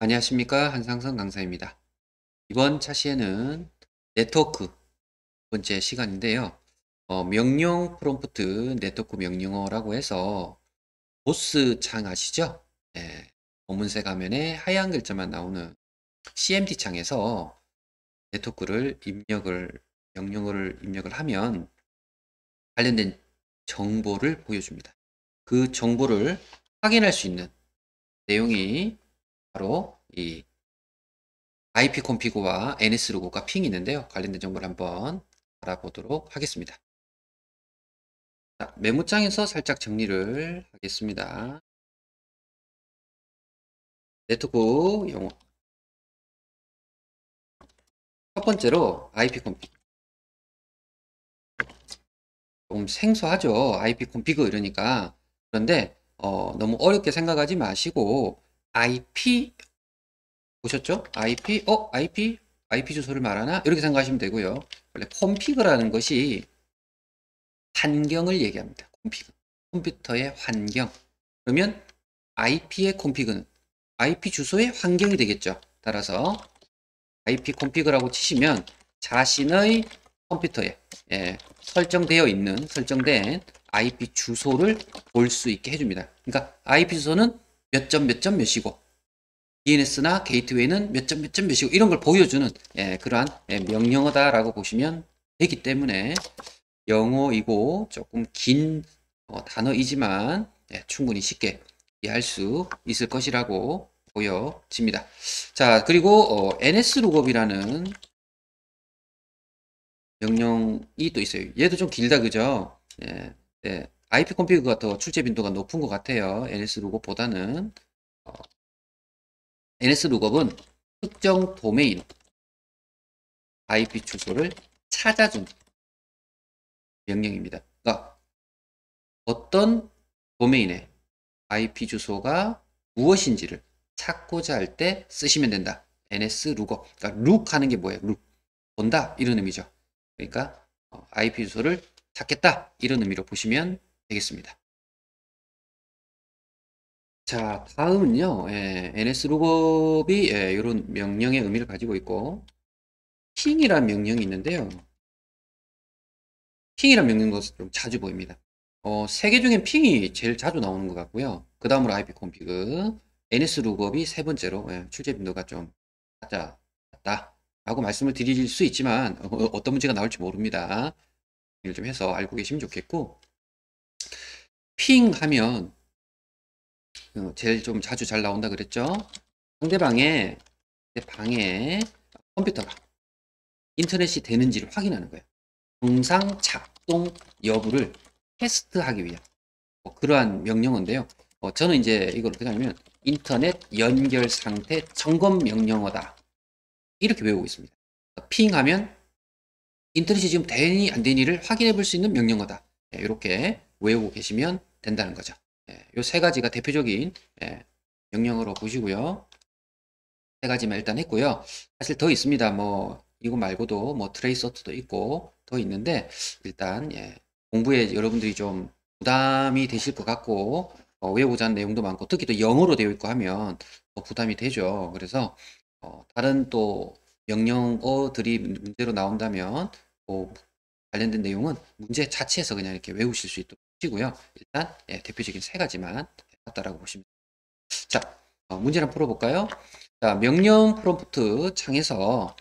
안녕하십니까, 한상선 강사입니다. 이번 차시에는 네트워크 두 번째 시간인데요. 명령 프롬프트 네트워크 명령어라고 해서 보스 창 아시죠? 예, 검은색 화면에 하얀 글자만 나오는 CMD 창에서 네트워크를 명령어를 입력을 하면 관련된 정보를 보여줍니다. 그 정보를 확인할 수 있는 내용이 바로 이 IP 콘피그와 NS 로고가 핑이 있는데요. 관련된 정보를 한번 알아보도록 하겠습니다. 자, 메모장에서 살짝 정리를 하겠습니다. 네트워크 용어. 첫 번째로 IP 콘피그. 조금 생소하죠. IP 콘피그 이러니까. 그런데 너무 어렵게 생각하지 마시고 IP 보셨죠? IP 주소를 말하나? 이렇게 생각하시면 되고요. 원래 콘피그라는 것이 환경을 얘기합니다. 콘피그. 컴퓨터의 환경. 그러면 IP의 콘피그는 IP 주소의 환경이 되겠죠. 따라서 IP 콘피그라고 치시면 자신의 컴퓨터에 설정된 IP 주소를 볼 수 있게 해줍니다. 그러니까 IP 주소는 몇 점 몇 점 몇이고 DNS나 게이트웨이는 몇 점 몇 점 몇이고 이런 걸 보여주는 그러한 명령어다라고 보시면 되기 때문에 영어이고 조금 긴 단어이지만 충분히 쉽게 이해할 수 있을 것이라고 보여집니다. 자, 그리고 NS 룩업이라는 명령이 또 있어요. 얘도 좀 길다, 그죠? IP 콘피그가 더 출제 빈도가 높은 것 같아요. NS 룩업보다는. NS 룩업은 특정 도메인 IP 주소를 찾아준 명령입니다. 그러니까 어떤 도메인에 IP 주소가 무엇인지를 찾고자 할 때 쓰시면 된다. NS 룩업. 그러니까 룩 하는 게 뭐예요? 룩. 본다. 이런 의미죠. 그러니까 IP 주소를 찾겠다. 이런 의미로 보시면 되겠습니다. 자, 다음은요. NS 룩업이 이런 명령의 의미를 가지고 있고 핑이라는 명령이 있는데요. 핑이라는 명령도 좀 자주 보입니다. 세 개 중엔 핑이 제일 자주 나오는 것 같고요. 그 다음으로 IP 콘피그, NS 룩업이 세 번째로 출제 빈도가 좀 낮다 라고 말씀을 드릴 수 있지만 어떤 문제가 나올지 모릅니다. 이걸 좀 해서 알고 계시면 좋겠고 핑 하면 제일 좀 자주 잘 나온다 그랬죠. 상대방의 내 방에 컴퓨터가 인터넷이 되는지를 확인하는 거예요. 정상 작동 여부를 테스트하기 위한 그러한 명령어인데요. 저는 이제 이걸 어떻게 하냐면 인터넷 연결 상태 점검 명령어다. 이렇게 외우고 있습니다. 핑 하면 인터넷이 지금 되니 안 되니를 확인해 볼 수 있는 명령어다. 이렇게 외우고 계시면 된다는 거죠. 이 세 가지가 대표적인 명령어로 보시고요. 세 가지만 일단 했고요. 사실 더 있습니다. 뭐 이거 말고도 뭐 트레이서트도 있고 더 있는데 일단 공부에 여러분들이 좀 부담이 되실 것 같고 외우고자 하는 내용도 많고 특히 또 영어로 되어 있고 하면 더 부담이 되죠. 그래서 다른 또 명령어들이 문제로 나온다면 관련된 내용은 문제 자체에서 그냥 이렇게 외우실 수 있도록 하시고요. 일단 대표적인 세 가지만 했다라고 보시면 됩니다. 자, 문제 한번 풀어볼까요? 자, 명령 프롬프트 창에서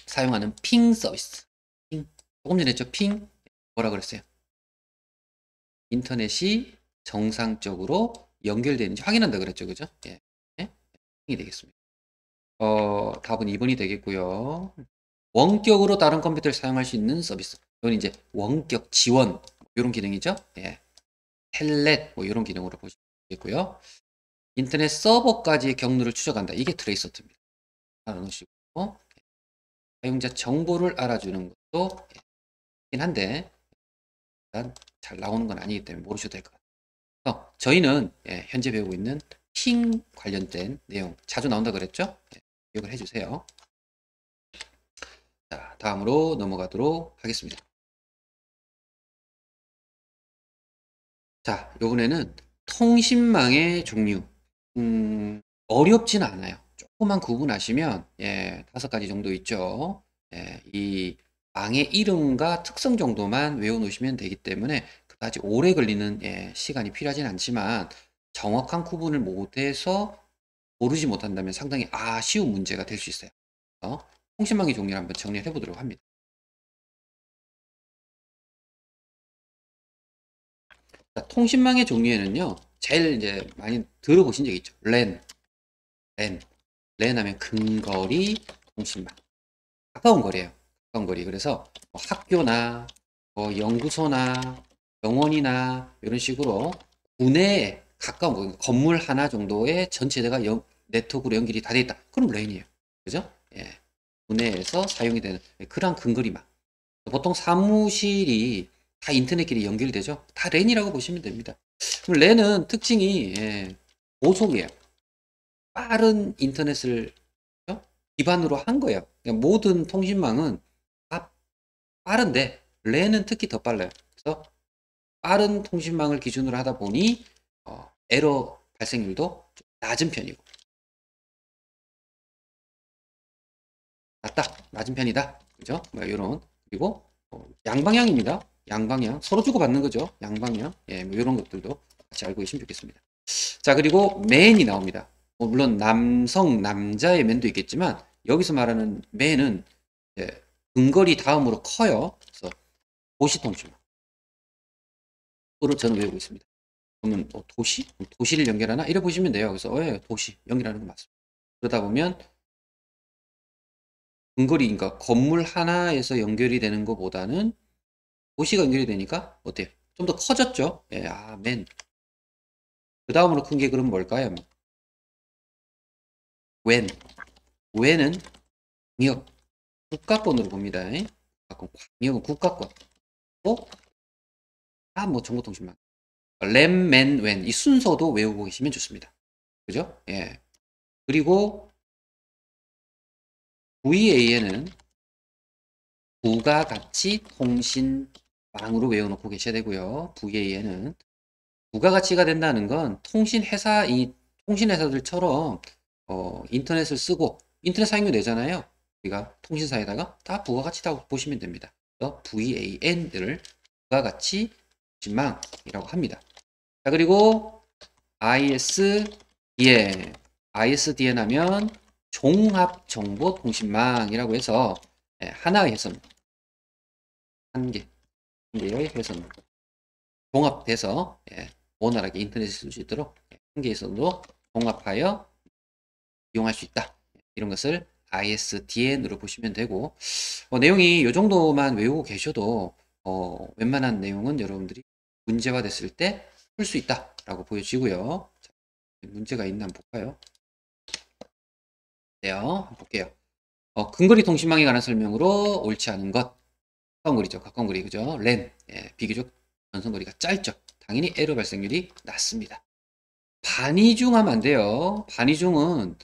사용하는 핑 서비스. 핑. 조금 전에 했죠? 핑. 뭐라 그랬어요? 인터넷이 정상적으로 연결되는지 확인한다 그랬죠? 그죠? 예. 예? 핑이 되겠습니다. 답은 2번이 되겠고요. 원격으로 다른 컴퓨터를 사용할 수 있는 서비스. 이건 이제 원격 지원. 이런 기능이죠? 예. 텔넷. 뭐 이런 기능으로 보시면 되겠고요. 인터넷 서버까지의 경로를 추적한다. 이게 트레이서트입니다. 알아놓으시고. 사용자 정보를 알아주는 것도 있긴 한데 일단 잘 나오는 건 아니기 때문에 모르셔도 될 것 같아요. 저희는 현재 배우고 있는 핑 관련된 내용 자주 나온다 그랬죠? 기억을 해주세요. 자, 다음으로 넘어가도록 하겠습니다. 자, 이번에는 통신망의 종류. 어렵지는 않아요. 조금만 구분하시면 예, 5가지 정도 있죠. 예, 이 망의 이름과 특성 정도만 외워놓으시면 되기 때문에 그다지 오래 걸리는 예, 시간이 필요하진 않지만 정확한 구분을 못해서 모르지 못한다면 상당히 아쉬운 문제가 될 수 있어요. 통신망의 종류를 한번 정리를 해보도록 합니다. 자, 통신망의 종류에는요, 제일 이제 많이 들어보신 적 있죠. 랜. 랜 하면 근거리 통신망. 가까운 거리예요. 가까운 거리. 그래서 뭐 학교나 뭐 연구소나 병원이나 이런 식으로 구내에 가까운 거, 건물 하나 정도의 전체가 네트워크로 연결이 다 돼 있다. 그럼 랜이에요. 그죠? 예. 구내에서 사용이 되는 그런 근거리망. 보통 사무실이 다 인터넷끼리 연결이 되죠. 다 랜이라고 보시면 됩니다. 그럼 랜은 특징이 예, 고속이에요. 빠른 인터넷을 어? 기반으로 한 거예요. 그러니까 모든 통신망은 다 빠른데 랜은 특히 더 빨라요. 그래서 빠른 통신망을 기준으로 하다 보니 에러 발생률도 좀 낮은 편이고 낮은 편이다. 그죠? 뭐 이런 그리고 양방향입니다. 양방향 서로 주고받는 거죠. 양방향 예, 뭐 이런 것들도 같이 알고 계시면 좋겠습니다. 자 그리고 맨이 나옵니다. 물론 남자의 맨도 있겠지만 여기서 말하는 맨은 예, 근거리 다음으로 커요. 그래서 도시통신망. 를 저는 외우고 있습니다. 그러면 도시? 도시를 연결하나? 이래 보시면 돼요. 그래서 예, 도시 연결하는 거 맞습니다. 그러다 보면 근거리, 그러니까 건물 하나에서 연결이 되는 것보다는 도시가 연결이 되니까 어때요? 좀 더 커졌죠? 예, 맨. 그 다음으로 큰 게 그럼 뭘까요? 웬. 웬은 광역, 국가권으로 봅니다. 광역은 국가권. 또, 뭐 정보통신망. 램, 맨, 웬. 이 순서도 외우고 계시면 좋습니다. 그죠? 예. 그리고 VAN은 부가가치 통신망으로 외워놓고 계셔야 되고요. VAN은 부가가치가 된다는 건 이 통신회사들처럼 인터넷을 쓰고 인터넷 사용료 내잖아요. 우리가 통신사에다가 다 부가가치라고 보시면 됩니다. 그래서 VAN을 부가가치 통신망이라고 합니다. 자 그리고 ISDN 하면 종합정보통신망이라고 해서 하나의 회선 한 개의 회선 종합돼서 원활하게 인터넷을 쓸 수 있도록 한 개에서도 종합하여 이용할 수 있다. 이런 것을 ISDN으로 보시면 되고 내용이 이 정도만 외우고 계셔도 웬만한 내용은 여러분들이 문제화 됐을 때 풀 수 있다라고 보여지고요. 자, 문제가 있나 한번 볼까요? 네요. 한번 볼게요. 근거리 통신망에 관한 설명으로 옳지 않은 것. 가까운 거리죠. 가까운 거리. 그죠? 랜. 비교적 전송거리가 짧죠. 당연히 에러 발생률이 낮습니다. 반이중하면 안 돼요. 반이중은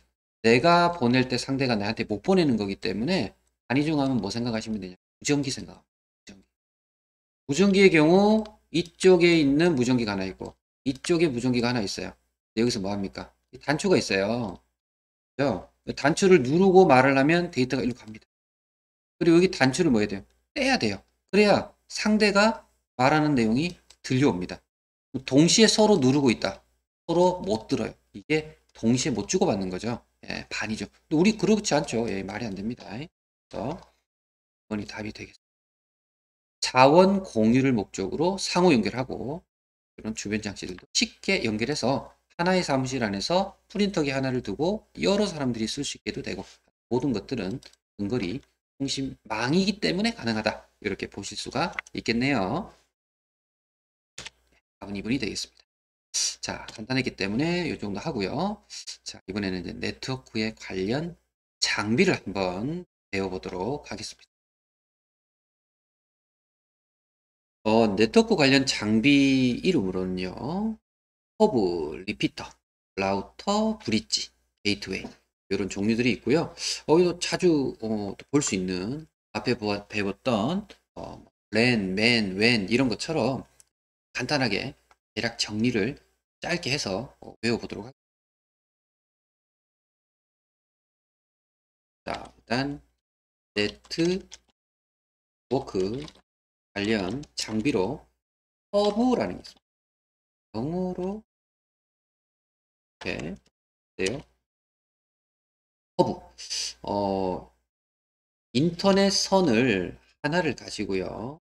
내가 보낼 때 상대가 나한테 못 보내는 거기 때문에 반이중하면 뭐 생각하시면 되냐? 무전기 생각합니다. 무전기의 경우 이쪽에 있는 무전기가 하나 있고 이쪽에 무전기가 하나 있어요. 여기서 뭐 합니까? 단추가 있어요. 그죠? 단추를 누르고 말을 하면 데이터가 일로 갑니다. 그리고 여기 단추를 뭐 해야 돼요? 떼야 돼요. 그래야 상대가 말하는 내용이 들려옵니다. 동시에 서로 누르고 있다. 서로 못 들어요. 이게 동시에 못 주고받는 거죠. 예, 반이죠. 근데 우리 그렇지 않죠. 예, 말이 안 됩니다. 그래서 이번이 답이 되겠습니다. 자원 공유를 목적으로 상호 연결하고 이런 주변 장치들도 쉽게 연결해서 하나의 사무실 안에서 프린터기 하나를 두고 여러 사람들이 쓸 수 있게도 되고 모든 것들은 근거리 통신망이기 때문에 가능하다. 이렇게 보실 수가 있겠네요. 답은 2번이 되겠습니다. 자, 간단했기 때문에 이 정도 하고요. 자, 이번에는 이제 네트워크에 관련 장비를 한번 배워보도록 하겠습니다. 네트워크 관련 장비 이름으로는요. 허브, 리피터, 라우터, 브릿지, 게이트웨이 이런 종류들이 있고요. 이거 자주 볼 수 있는 앞에 배웠던 랜, 맨, 웬 이런 것처럼 간단하게 대략 정리를 짧게 해서 외워보도록 하겠습니다. 일단 네트워크 관련 장비로 허브라는 게 있습니다. 영어로 이렇게 돼요. 허브. 인터넷 선을 하나를 가지고요.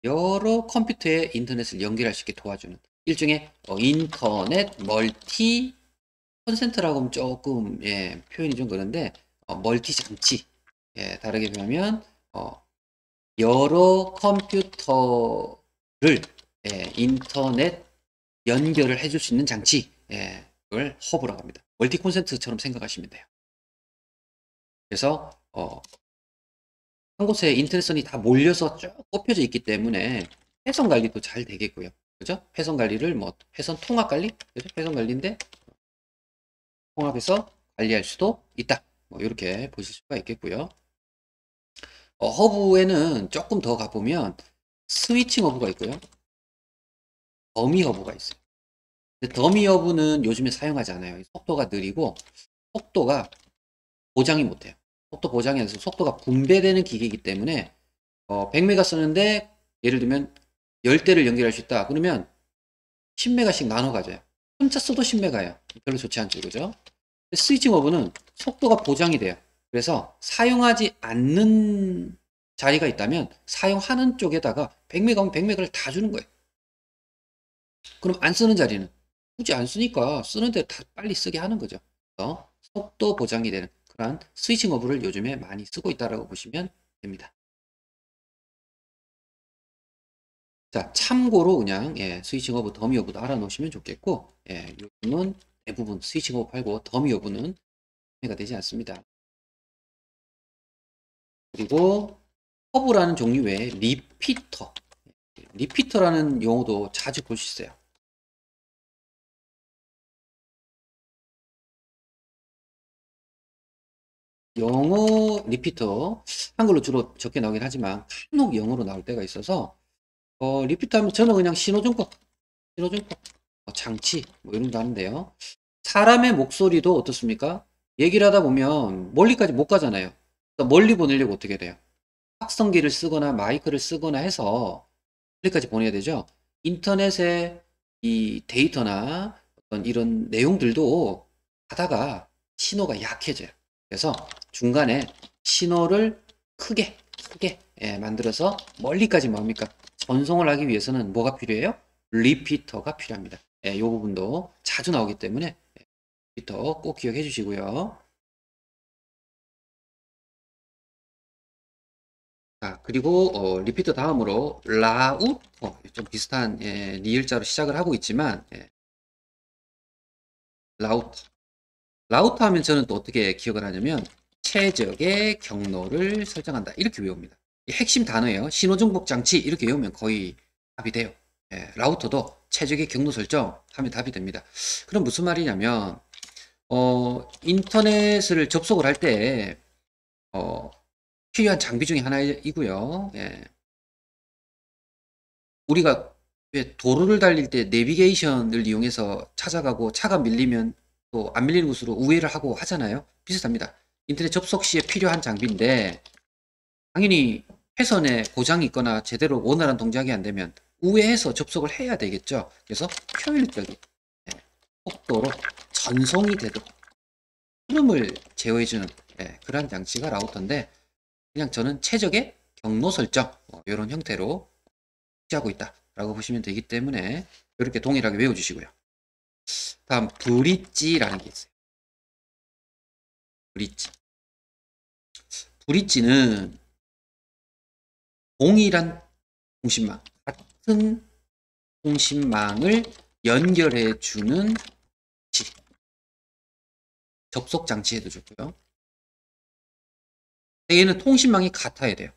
여러 컴퓨터에 인터넷을 연결할 수 있게 도와주는 일종의 인터넷 멀티 콘센트라고 하면 조금 표현이 좀 그런데 멀티 장치. 다르게 표현하면 여러 컴퓨터를 인터넷 연결을 해줄 수 있는 장치. 그걸 허브라고 합니다. 멀티 콘센트처럼 생각하시면 돼요. 그래서 한 곳에 인터넷선이 다 몰려서 쭉 꼽혀져 있기 때문에 회선 관리도 잘 되겠고요. 그죠? 회선 관리를 뭐 회선 통합 관리? 그죠? 회선 관리인데 통합해서 관리할 수도 있다. 뭐 이렇게 보실 수가 있겠고요. 허브에는 조금 더 가보면 스위칭 허브가 있고요. 더미 허브가 있어요. 근데 더미 허브는 요즘에 사용하지 않아요. 속도가 느리고 속도가 보장이 못해요. 속도 보장이 안 돼서 속도가 분배되는 기계이기 때문에 100메가 쓰는데 예를 들면 10대를 연결할 수 있다. 그러면 10메가씩 나눠 가져요. 혼자 써도 10메가예요. 별로 좋지 않죠. 그죠? 스위칭 오브는 속도가 보장이 돼요. 그래서 사용하지 않는 자리가 있다면 사용하는 쪽에다가 100메가면 100메가를 다 주는 거예요. 그럼 안 쓰는 자리는 굳이 안 쓰니까 쓰는데 다 빨리 쓰게 하는 거죠. 그래서 속도 보장이 되는 그런 스위칭 오브를 요즘에 많이 쓰고 있다고 보시면 됩니다. 자, 참고로 그냥 스위칭 오브, 더미 오브도 알아놓으시면 좋겠고 요즘은 대부분 스위칭 오브 팔고 더미 오브는 판매가 되지 않습니다. 그리고 허브라는 종류 외에 리피터라는 용어도 자주 볼 수 있어요. 영어 리피터 한글로 주로 적게 나오긴 하지만 간혹 영어로 나올 때가 있어서 리피터 하면 저는 그냥 신호중법 장치 뭐 이런 거 하는데요. 사람의 목소리도 어떻습니까? 얘기를 하다 보면 멀리까지 못 가잖아요. 멀리 보내려고 어떻게 돼요? 확성기를 쓰거나 마이크를 쓰거나 해서 멀리까지 보내야 되죠. 인터넷에 이 데이터나 어떤 이런 내용들도 가다가 신호가 약해져요. 그래서 중간에 신호를 크게 만들어서 멀리까지 뭡니까? 전송을 하기 위해서는 뭐가 필요해요? 리피터가 필요합니다. 이 부분도 자주 나오기 때문에 리피터 꼭 기억해 주시고요. 자, 그리고 리피터 다음으로 라우터 좀 비슷한 리을자로 시작을 하고 있지만 라우터 라우터 하면 저는 또 어떻게 기억을 하냐면 최적의 경로를 설정한다 이렇게 외웁니다. 이 핵심 단어예요. 신호정복 장치 이렇게 외우면 거의 답이 돼요. 라우터도 최적의 경로 설정 하면 답이 됩니다. 그럼 무슨 말이냐면 인터넷을 접속을 할 때 필요한 장비 중에 하나이고요. 우리가 왜 도로를 달릴 때 내비게이션을 이용해서 찾아가고 차가 밀리면 또 안 밀리는 곳으로 우회를 하고 하잖아요. 비슷합니다. 인터넷 접속 시에 필요한 장비인데 당연히 회선에 고장이 있거나 제대로 원활한 동작이 안 되면 우회해서 접속을 해야 되겠죠. 그래서 효율적인 속도로 전송이 되도록 흐름을 제어해주는 그러한 장치가 라우터인데 그냥 저는 최적의 경로 설정 이런 형태로 하고 있다라고 보시면 되기 때문에 이렇게 동일하게 외워주시고요. 다음 브릿지라는 게 있어요. 브릿지. 브릿지는 동일한 통신망, 같은 통신망을 연결해 주는 접속 장치에도 좋고요. 얘는 통신망이 같아야 돼요.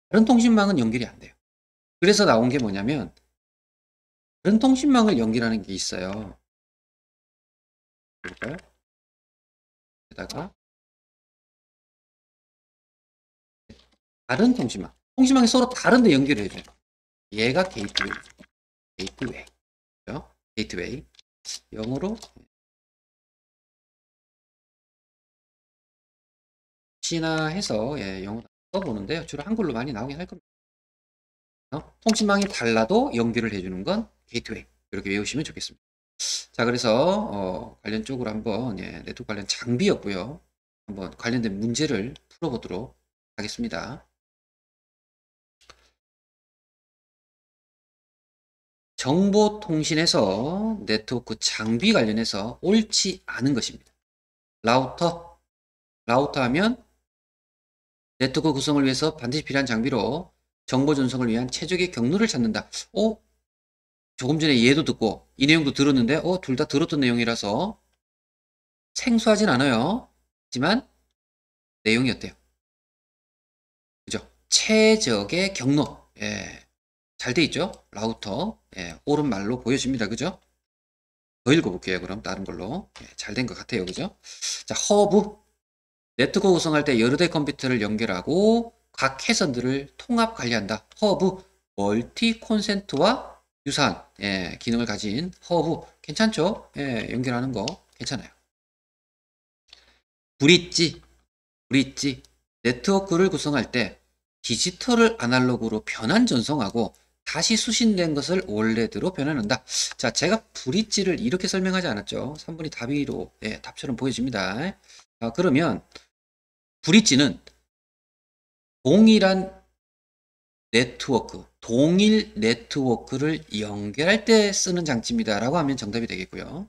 다른 통신망은 연결이 안 돼요. 그래서 나온 게 뭐냐면 다른 통신망을 연결하는 게 있어요. 볼까요? 게다가 다른 통신망이 서로 다른데 연결해 줘요. 얘가 게이트웨이. 그죠? 게이트웨이. 영어로 혹시나 해서 영어 써보는데요. 주로 한글로 많이 나오긴 할 겁니다. 통신망이 달라도 연결을 해주는 건 게이트웨이. 이렇게 외우시면 좋겠습니다. 자, 그래서 관련 쪽으로 한번 네트워크 관련 장비였고요. 한번 관련된 문제를 풀어보도록 하겠습니다. 정보통신에서 네트워크 장비 관련해서 옳지 않은 것입니다. 라우터 하면 네트워크 구성을 위해서 반드시 필요한 장비로 정보 전송을 위한 최적의 경로를 찾는다. 조금 전에 얘도 듣고 이 내용도 들었는데 둘 다 들었던 내용이라서 생소하진 않아요. 하지만 내용이 어때요? 그죠? 최적의 경로. 잘 돼 있죠? 라우터. 옳은 말로 보여집니다. 그죠? 더 읽어볼게요. 그럼 다른 걸로. 잘 된 것 같아요. 그죠? 자, 허브. 네트워크 구성할 때 여러 대 컴퓨터를 연결하고 각 회선들을 통합 관리한다. 허브. 멀티 콘센트와 유사한 기능을 가진 허브. 괜찮죠? 연결하는 거 괜찮아요. 브릿지. 네트워크를 구성할 때 디지털을 아날로그로 변환 전송하고 다시 수신된 것을 원래대로 변환한다. 자, 제가 브릿지를 이렇게 설명하지 않았죠. 3분의 답이로 답처럼 보여집니다. 그러면 브릿지는 동일 네트워크를 연결할 때 쓰는 장치입니다. 라고 하면 정답이 되겠고요.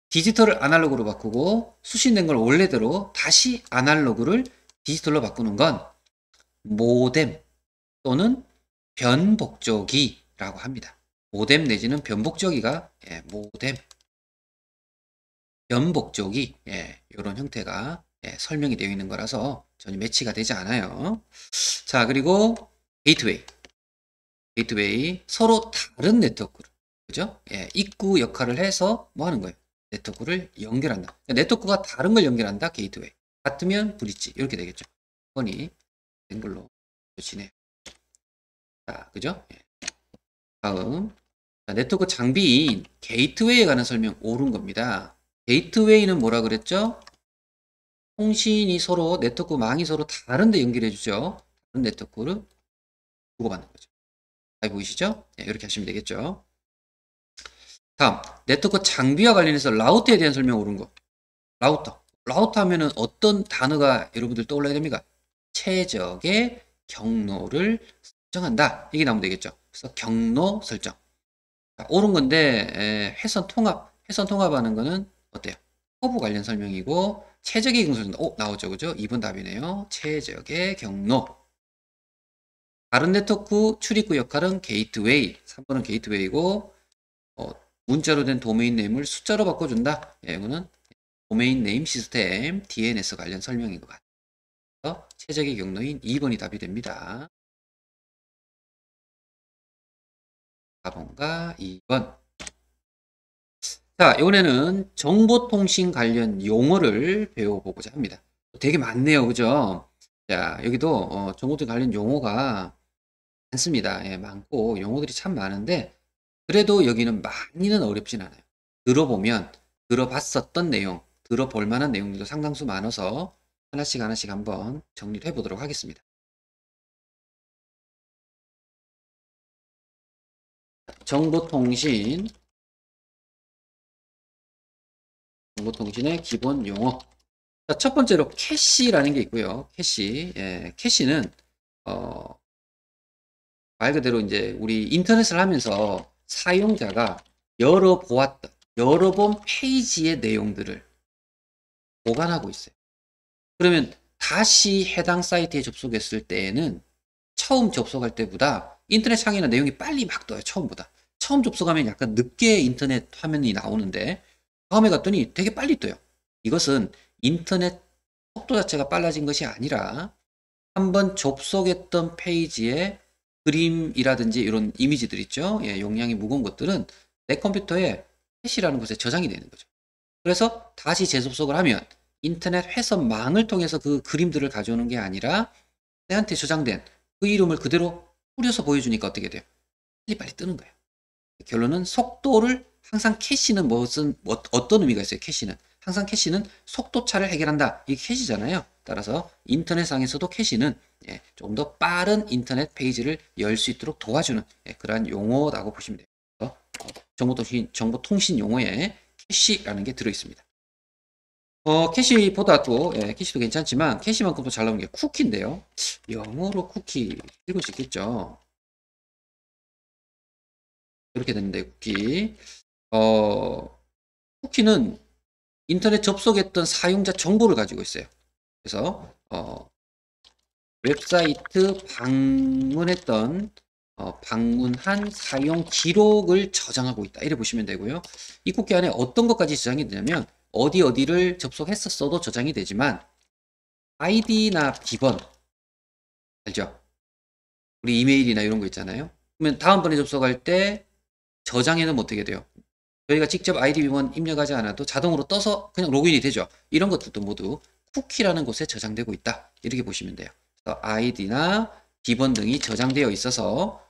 디지털을 아날로그로 바꾸고 수신된 걸 원래대로 다시 아날로그를 디지털로 바꾸는 건 모뎀 또는 변복조기라고 합니다. 모뎀 내지는 변복조기가 모뎀, 변복조기 이런 형태가 설명이 되어 있는 거라서 전혀 매치가 되지 않아요. 자, 그리고 게이트웨이 서로 다른 네트워크를 그죠? 입구 역할을 해서 뭐 하는 거예요? 네트워크를 연결한다. 네트워크가 다른 걸 연결한다. 게이트웨이 같으면 브릿지 이렇게 되겠죠. 번이 된 걸로 보시네요. 자, 그죠? 다음 네트워크 장비인 게이트웨이에 관한 설명 옳은 겁니다. 게이트웨이는 뭐라 그랬죠? 통신이 서로 네트워크망이 서로 다른데 연결해 주죠. 다른 네트워크를 주고받는 거죠. 잘 보이시죠? 이렇게 하시면 되겠죠. 다음 네트워크 장비와 관련해서 라우터에 대한 설명 옳은 거. 라우터 하면은 어떤 단어가 여러분들 떠올라야 됩니까? 최적의 경로를 설정한다. 이게 나오면 되겠죠. 그래서 경로 설정. 자, 옳은 건데 회선 통합하는 거는 어때요? 허브 관련 설명이고 최적의 경로 나오죠. 그죠? 2번 답이네요. 최적의 경로. 다른 네트워크 출입구 역할은 게이트웨이. 3번은 게이트웨이고 문자로 된 도메인 네임을 숫자로 바꿔준다. 이거는 도메인 네임 시스템 DNS 관련 설명인 것 같아요. 최적의 경로인 2번이 답이 됩니다. 4번과 2번. 자, 이번에는 정보통신 관련 용어를 배워보고자 합니다. 되게 많네요. 그죠? 자, 여기도 정보통신 관련 용어가 많습니다. 많고 용어들이 참 많은데 그래도 여기는 많이는 어렵진 않아요. 들어보면 들어봤었던 내용, 들어볼 만한 내용들도 상당수 많아서 하나씩 한번 정리를 해보도록 하겠습니다. 정보통신의 기본 용어. 자, 첫 번째로 캐시라는 게 있고요. 캐시는 말 그대로 이제 우리 인터넷을 하면서 사용자가 여러 본 페이지의 내용들을 보관하고 있어요. 그러면 다시 해당 사이트에 접속했을 때에는 처음 접속할 때보다 인터넷 창이나 내용이 빨리 막 떠요. 처음보다. 처음 접속하면 약간 늦게 인터넷 화면이 나오는데 다음에 갔더니 되게 빨리 떠요. 이것은 인터넷 속도 자체가 빨라진 것이 아니라 한번 접속했던 페이지에 그림이라든지 이런 이미지들 있죠. 용량이 무거운 것들은 내 컴퓨터에 캐시라는 곳에 저장이 되는 거죠. 그래서 다시 재접속을 하면 인터넷 회선망을 통해서 그 그림들을 가져오는 게 아니라 내한테 저장된 그 이름을 그대로 뿌려서 보여주니까 어떻게 돼요? 빨리 뜨는 거예요. 결론은 속도를 항상 캐시는 어떤 의미가 있어요? 캐시는 항상 캐시는 속도차를 해결한다. 이게 캐시잖아요. 따라서 인터넷상에서도 캐시는 좀 더 빠른 인터넷 페이지를 열 수 있도록 도와주는 그러한 용어라고 보시면 돼요. 정보통신 용어에 캐시라는 게 들어있습니다. 캐시보다 또 캐시도 괜찮지만 캐시만큼 또 잘 나오는 게 쿠키인데요. 영어로 쿠키 읽을 수 있겠죠. 이렇게 되는데 쿠키. 쿠키는 인터넷 접속했던 사용자 정보를 가지고 있어요. 그래서 웹사이트 방문한 사용 기록을 저장하고 있다. 이래 보시면 되고요. 이 쿠키 안에 어떤 것까지 저장이 되냐면 어디를 접속했었어도 저장이 되지만 아이디나 비번 알죠? 우리 이메일이나 이런 거 있잖아요. 그러면 다음번에 접속할 때 저장해놓으면 어떻게 돼요? 저희가 직접 아이디 비번 입력하지 않아도 자동으로 떠서 그냥 로그인이 되죠. 이런 것들도 모두 쿠키라는 곳에 저장되고 있다. 이렇게 보시면 돼요. 그래서 아이디나 비번 등이 저장되어 있어서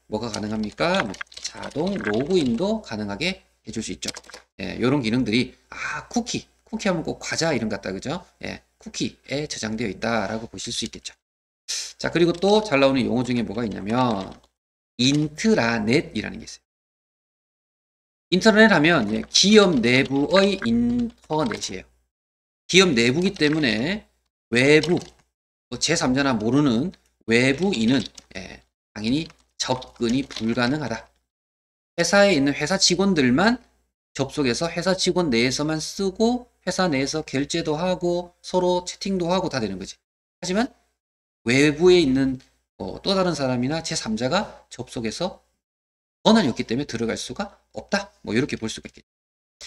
뭐가 가능합니까? 자동 로그인도 가능하게 해줄 수 있죠. 이런 기능들이 쿠키 하면 꼭 과자 이름 같다 그죠? 쿠키에 저장되어 있다라고 보실 수 있겠죠. 자, 그리고 또 잘 나오는 용어 중에 뭐가 있냐면 인트라넷이라는 게 있어요. 인터넷 하면 기업 내부의 인터넷이에요. 기업 내부기 때문에 외부, 제3자나 모르는 외부인은 당연히 접근이 불가능하다. 회사에 있는 회사 직원들만 접속해서 회사 직원 내에서만 쓰고 회사 내에서 결제도 하고 서로 채팅도 하고 다 되는 거지. 하지만 외부에 있는 또 다른 사람이나 제3자가 접속해서 권한이 없기 때문에 들어갈 수가 없다. 뭐 이렇게 볼 수가 있겠죠.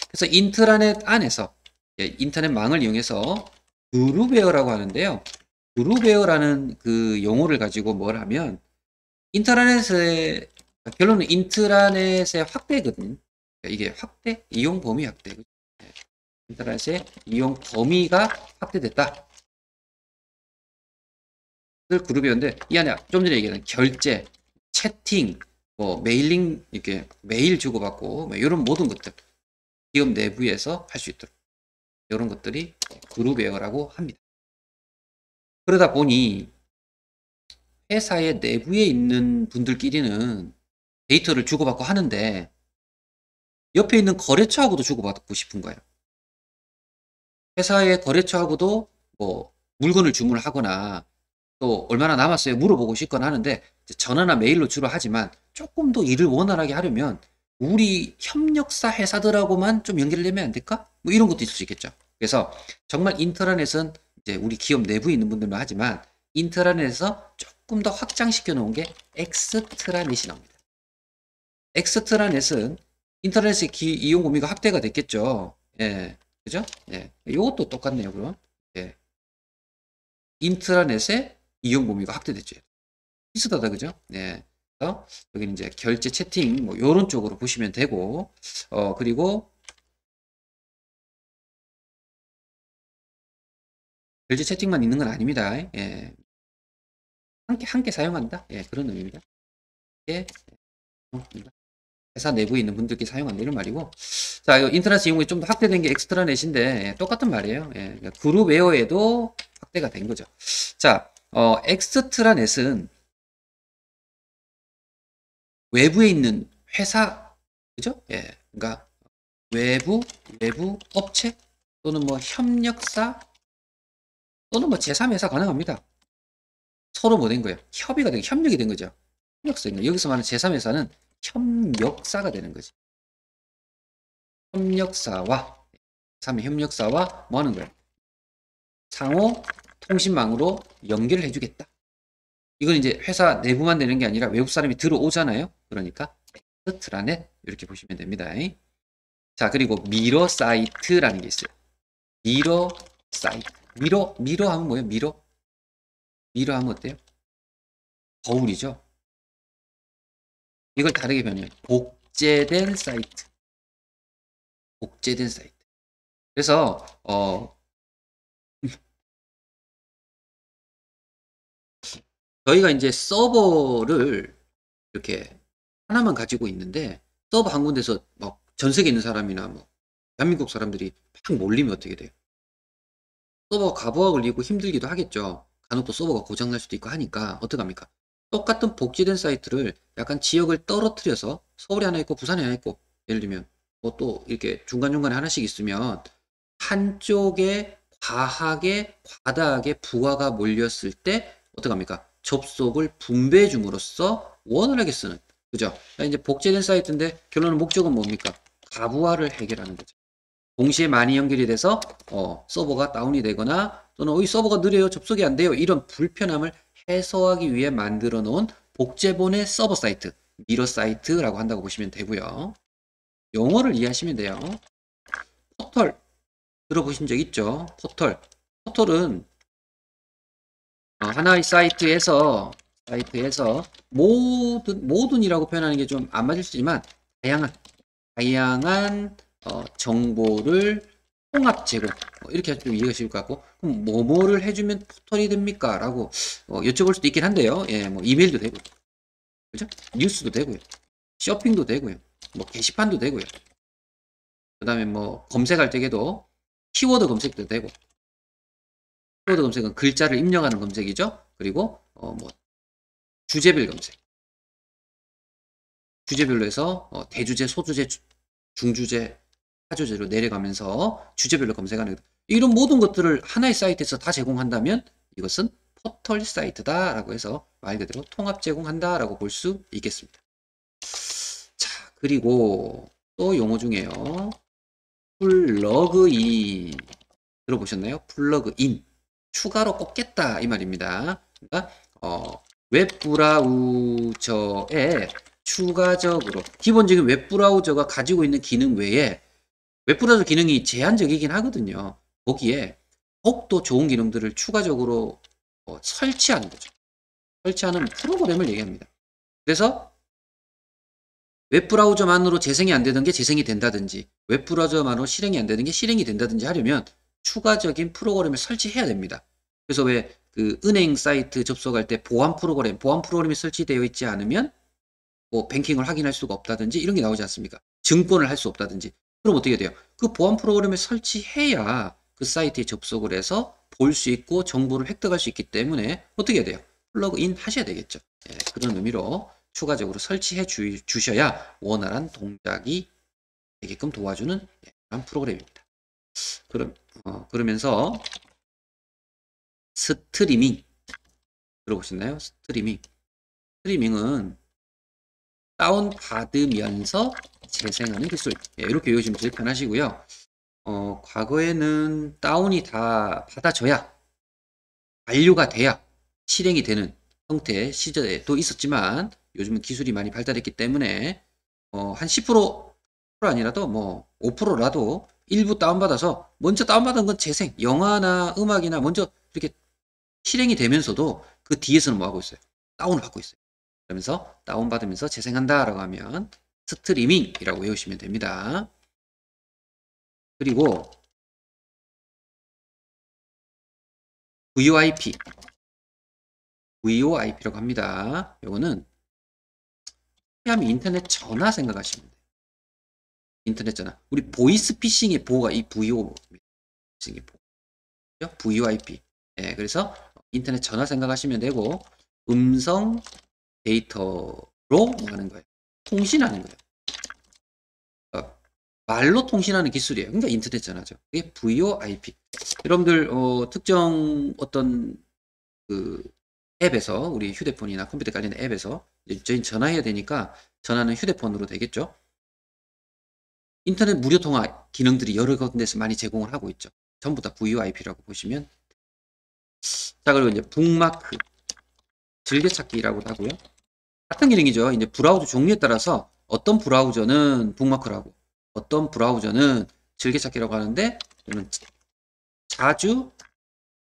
그래서 인트라넷 안에서 인터넷망을 이용해서 그룹웨어라고 하는데요. 그룹웨어라는 그 용어를 가지고 뭘 하면 인트라넷의 결론은 인트라넷의 확대거든요. 이게 확대, 이용 범위 확대. 인터넷의 이용 범위가 확대됐다. 그룹웨어인데 이 안에 좀 전에 얘기한 결제, 채팅, 메일링 이렇게 메일 주고받고 이런 모든 것들 기업 내부에서 할 수 있도록 이런 것들이 그룹웨어라고 합니다. 그러다 보니 회사의 내부에 있는 분들끼리는 데이터를 주고받고 하는데 옆에 있는 거래처하고도 주고받고 싶은 거예요. 회사의 거래처하고도 뭐 물건을 주문을 하거나 또 얼마나 남았어요 물어보고 싶거나 하는데 전화나 메일로 주로 하지만 조금 더 일을 원활하게 하려면 우리 협력사 회사들하고만 좀 연결되면 안 될까? 뭐 이런 것도 있을 수 있겠죠. 그래서 정말 인트라넷은 이제 우리 기업 내부에 있는 분들만 하지만 인트라넷에서 조금 더 확장시켜 놓은 게 엑스트라넷이 나옵니다. 엑스트라넷은 인터넷의 이용 범위가 확대가 됐겠죠. 그죠? 이것도 똑같네요. 그럼 인트라넷의 이용 범위가 확대됐죠. 비슷하다 그죠? 그래서 여기는 이제 결제 채팅 뭐 이런 쪽으로 보시면 되고 그리고 결제 채팅만 있는 건 아닙니다. 함께 사용한다. 그런 의미입니다. 회사 내부에 있는 분들께 사용한다 이런 말이고 자 인터넷 이용이 좀 더 확대된 게 엑스트라넷인데 똑같은 말이에요. 그러니까 그룹웨어에도 확대가 된 거죠. 자 엑스트라넷은 외부에 있는 회사 그죠? 그러니까 외부 업체 또는 뭐 협력사 또는 뭐 제3회사 가능합니다. 서로 뭐 된 거예요? 협의가 된 협력이 된 거죠. 협력사입니다. 여기서 말하는 제3회사는 협력사가 되는 거지. 협력사와 3회 협력사와 뭐 하는 거예요? 상호 통신망으로 연결을 해주겠다. 이건 이제 회사 내부만 되는 게 아니라 외부 사람이 들어오잖아요. 그러니까 엑스트라넷 이렇게 보시면 됩니다. 자 그리고 미러 사이트라는 게 있어요. 미러 사이트. 미러 하면 뭐예요? 미러 하면 어때요? 거울이죠. 이걸 다르게 표현해요. 복제된 사이트. 복제된 사이트. 그래서 저희가 이제 서버를 이렇게 하나만 가지고 있는데 서버 한 군데서 막 전 세계에 있는 사람이나 뭐 대한민국 사람들이 막 몰리면 어떻게 돼요? 서버가 가부하 걸리고 힘들기도 하겠죠. 간혹 또 서버가 고장날 수도 있고 하니까 어떡합니까? 똑같은 복제된 사이트를 약간 지역을 떨어뜨려서 서울에 하나 있고 부산에 하나 있고 예를 들면 뭐 또 이렇게 중간중간에 하나씩 있으면 한쪽에 과하게 과다하게 부하가 몰렸을 때 어떡합니까? 접속을 분배해 줌으로써 원활하게 쓰는 그죠? 이제 복제된 사이트인데 결론은 목적은 뭡니까? 가부하를 해결하는 거죠. 동시에 많이 연결이 돼서 서버가 다운이 되거나 또는 이 서버가 느려요 접속이 안 돼요 이런 불편함을 해소하기 위해 만들어 놓은 복제본의 서버 사이트 미러 사이트라고 한다고 보시면 되고요. 용어를 이해하시면 돼요. 포털 들어보신 적 있죠? 포털은 하나의 사이트에서 모든이라고 표현하는 게 좀 안 맞을 수 있지만 다양한 정보를 통합 제공 이렇게 하시면 이해가 쉬울 것 같고 그럼 뭐뭐를 해주면 포털이 됩니까? 라고 여쭤볼 수도 있긴 한데요. 예, 뭐 이메일도 되고 그죠? 뉴스도 되고요. 쇼핑도 되고요. 뭐 게시판도 되고요. 그 다음에 뭐 검색할 때에도 키워드 검색도 되고 키워드 검색은 글자를 입력하는 검색이죠. 그리고 뭐 주제별 검색 주제별로 해서 대주제, 소주제, 중주제, 하주제로 내려가면서 주제별로 검색하는 이런 모든 것들을 하나의 사이트에서 다 제공한다면 이것은 포털 사이트다라고 해서 말 그대로 통합 제공한다라고 볼 수 있겠습니다. 자, 그리고 또 용어 중에요. 플러그인 들어보셨나요? 플러그인 추가로 꽂겠다 이 말입니다. 그러니까 웹 브라우저에 추가적으로 기본적인 웹 브라우저가 가지고 있는 기능 외에 웹 브라우저 기능이 제한적이긴 하거든요. 거기에 더욱더 좋은 기능들을 추가적으로 설치하는 거죠. 설치하는 프로그램을 얘기합니다. 그래서 웹브라우저만으로 재생이 안 되는 게 재생이 된다든지 웹브라우저만으로 실행이 안 되는 게 실행이 된다든지 하려면 추가적인 프로그램을 설치해야 됩니다. 그래서 왜 그 은행 사이트 접속할 때 보안 프로그램이 설치되어 있지 않으면 뭐 뱅킹을 확인할 수가 없다든지 이런 게 나오지 않습니까? 증권을 할 수 없다든지 그럼 어떻게 돼요? 그 보안 프로그램을 설치해야 그 사이트에 접속을 해서 볼 수 있고 정보를 획득할 수 있기 때문에 어떻게 해야 돼요? 플러그인 하셔야 되겠죠. 예, 그런 의미로 추가적으로 설치해 주셔야 원활한 동작이 되게끔 도와주는 그런 프로그램입니다. 그러면서 스트리밍 들어보셨나요? 스트리밍은 다운받으면서 재생하는 기술. 예, 이렇게 외우시면 제일 편하시고요. 과거에는 다운이 다 받아져야 완료가 돼야 실행이 되는 형태의 시절에도 있었지만 요즘은 기술이 많이 발달했기 때문에 한 10% 아니라도 뭐 5%라도 일부 다운받아서 먼저 다운받은 건 재생, 영화나 음악이나 먼저 이렇게 실행이 되면서도 그 뒤에서는 뭐 하고 있어요? 다운을 받고 있어요. 그러면서 다운받으면서 재생한다라고 하면 스트리밍이라고 외우시면 됩니다. 그리고 VoIP라고 합니다. 요거는 하면 인터넷 전화 생각하시면 돼요. 인터넷 전화. 우리 보이스 피싱의 보호가 이 VoIP. VoIP. 예, 그래서 인터넷 전화 생각하시면 되고 음성 데이터로 뭐 하는 거예요. 통신하는 거예요. 말로 통신하는 기술이에요. 그러니까 인터넷 전화죠. 이게 VoIP. 여러분들 특정 어떤 그 앱에서 우리 휴대폰이나 컴퓨터 관련된 앱에서 저희 전화해야 되니까 전화는 휴대폰으로 되겠죠. 인터넷 무료 통화 기능들이 여러 군데서 많이 제공을 하고 있죠. 전부 다 VoIP라고 보시면. 자, 그리고 이제 북마크 즐겨찾기라고도 하고요. 같은 기능이죠. 이제 브라우저 종류에 따라서 어떤 브라우저는 북마크라고 어떤 브라우저는 즐겨찾기라고 하는데 저는 자주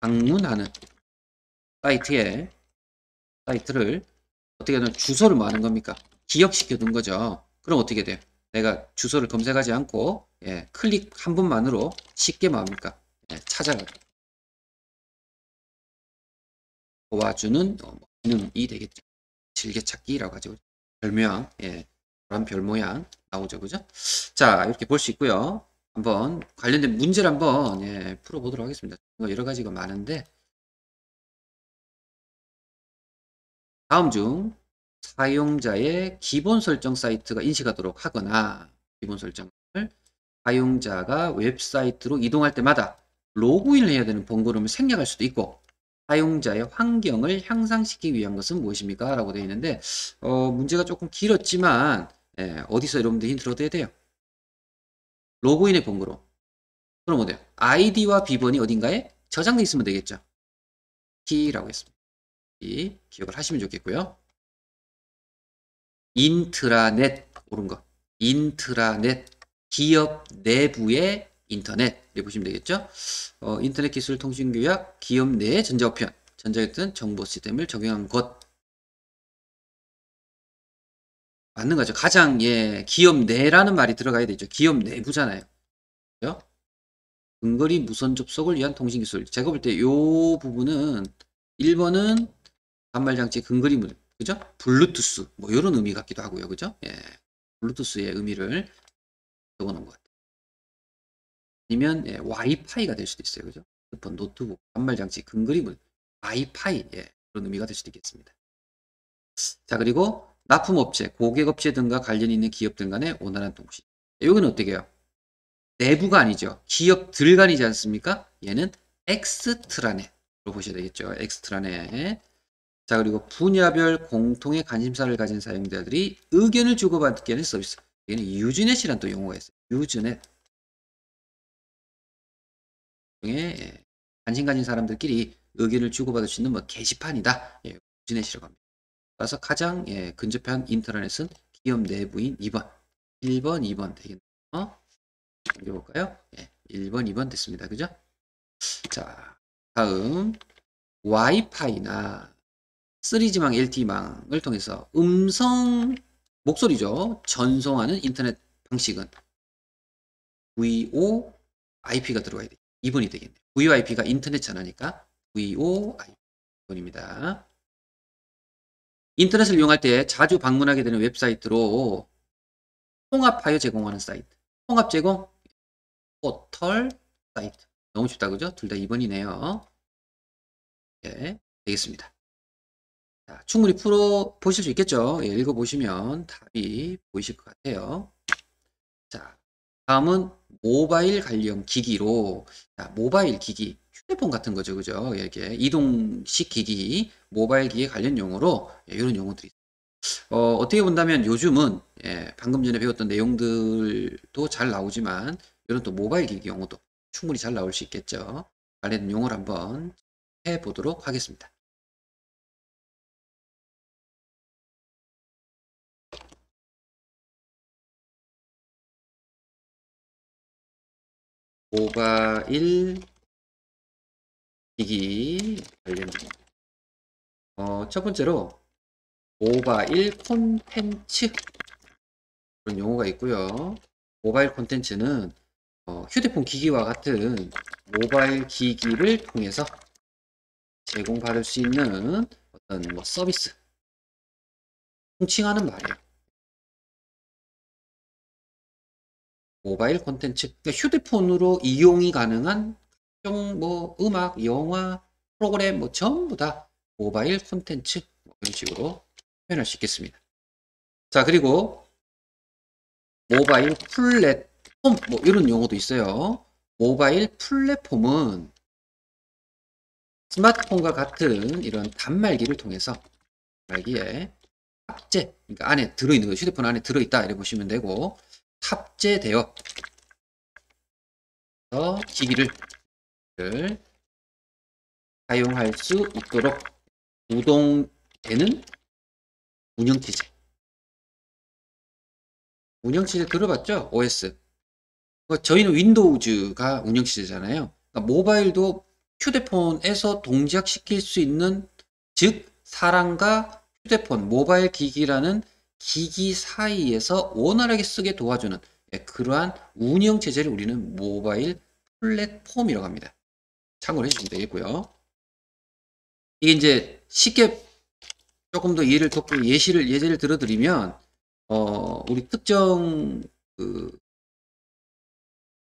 방문하는 사이트를 어떻게 하면 주소를 뭐 하는 겁니까? 기억시켜 둔 거죠. 그럼 어떻게 돼요? 내가 주소를 검색하지 않고 클릭 한 번만으로 쉽게 뭐 합니까? 찾아가고 도와주는 기능이 되겠죠. 즐겨찾기라고 하죠. 별모양, 그런 별 모양 나오죠. 그죠? 자, 이렇게 볼 수 있고요. 한번 관련된 문제를 한번 예, 풀어보도록 하겠습니다. 여러 가지가 많은데 다음 중 사용자의 기본 설정 사이트가 인식하도록 하거나 기본 설정을 사용자가 웹사이트로 이동할 때마다 로그인을 해야 되는 번거로움을 생략할 수도 있고 사용자의 환경을 향상시키기 위한 것은 무엇입니까? 라고 되어 있는데 문제가 조금 길었지만 예, 어디서 여러분들 힌트를 얻어야 돼요? 로그인의 번거로움. 그럼 어때요? 아이디와 비번이 어딘가에 저장돼 있으면 되겠죠. 키라고 했습니다. 이 기억을 하시면 좋겠고요. 인트라넷 옳은 거. 인트라넷 기업 내부의 인터넷 이렇게 보시면 되겠죠. 인터넷 기술 통신 규약 기업 내 전자우편 전자유통 정보 시스템을 적용한 것 맞는 거죠. 가장 예 기업 내라는 말이 들어가야 되죠. 기업 내부잖아요. 그죠? 근거리 무선 접속을 위한 통신 기술. 제가 볼 때 이 부분은 1번은 단말장치 근거리 무 그죠? 블루투스 뭐 이런 의미 같기도 하고요. 그죠? 예. 블루투스의 의미를 적어놓은 것 같아요. 아니면 예, 와이파이가 될 수도 있어요. 그죠? 핸드폰, 노트북, 단말장치, 근거리물, 와이파이 예, 그런 의미가 될 수도 있겠습니다. 자 그리고 납품업체, 고객업체 등과 관련 있는 기업들 간의 원활한 통신. 여기는 어떻게 해요? 내부가 아니죠. 기업들 간이지 않습니까? 얘는 엑스트라넷으로 보셔야 되겠죠. 엑스트라넷. 자 그리고 분야별 공통의 관심사를 가진 사용자들이 의견을 주고받게 하는 서비스. 얘는 유즈넷이란 또 용어가 있어요. 유즈넷. 중에 관심 가진 사람들끼리 의견을 주고받을 수 있는 뭐 게시판이다. 예, 유즈넷이라고 합니다. 따라서 가장 예, 근접한 인터넷은 기업 내부인 2번. 1번, 2번 되겠네요. 넘겨볼까요? 예, 1번, 2번 됐습니다. 그죠? 자, 다음 와이파이나 3G망, LTE망을 통해서 음성 목소리죠. 전송하는 인터넷 방식은 VoIP가 들어가야 돼요. 2번이 되겠네요. VoIP가 인터넷 전화니까 VoIP입니다. 인터넷을 이용할 때 자주 방문하게 되는 웹사이트로 통합하여 제공하는 사이트. 통합 제공, 포털 사이트. 너무 쉽다, 그죠? 둘 다 2번이네요. 네, 되겠습니다. 자, 충분히 풀어 보실 수 있겠죠? 예, 읽어보시면 답이 보이실 것 같아요. 자, 다음은 모바일 관련 기기로, 자, 모바일 기기, 휴대폰 같은 거죠, 그죠? 이렇게 이동식 기기, 모바일 기기 관련 용어로 예, 이런 용어들이 어떻게 본다면 요즘은 예, 방금 전에 배웠던 내용들도 잘 나오지만 이런 또 모바일 기기 용어도 충분히 잘 나올 수 있겠죠. 관련 용어를 한번 해보도록 하겠습니다. 모바일 기기 관련 첫 번째로 모바일 콘텐츠 그런 용어가 있고요. 모바일 콘텐츠는 휴대폰 기기와 같은 모바일 기기를 통해서 제공받을 수 있는 어떤 뭐 서비스 통칭하는 말이에요. 모바일 콘텐츠 그러니까 휴대폰으로 이용이 가능한 각종 뭐 음악, 영화, 프로그램 뭐 전부 다 모바일 콘텐츠 뭐 이런 식으로 표현할 수 있겠습니다. 자 그리고 모바일 플랫폼 뭐 이런 용어도 있어요. 모바일 플랫폼은 스마트폰과 같은 이런 단말기를 통해서 단말기에 탑재, 그러니까 안에 들어있는 거, 휴대폰 안에 들어있다 이렇게 보시면 되고 탑재되어 기기를 사용할 수 있도록 구동되는 운영체제. 운영체제 들어봤죠? OS. 저희는 윈도우즈가 운영체제잖아요. 그러니까 모바일도 휴대폰에서 동작시킬 수 있는 즉 사람과 휴대폰, 모바일 기기라는 기기 사이에서 원활하게 쓰게 도와주는 예, 그러한 운영체제를 우리는 모바일 플랫폼이라고 합니다. 참고를 해주시면 되겠고요. 이게 이제 쉽게 조금 더 이해를 돕고 예제를 들어드리면 우리 특정 그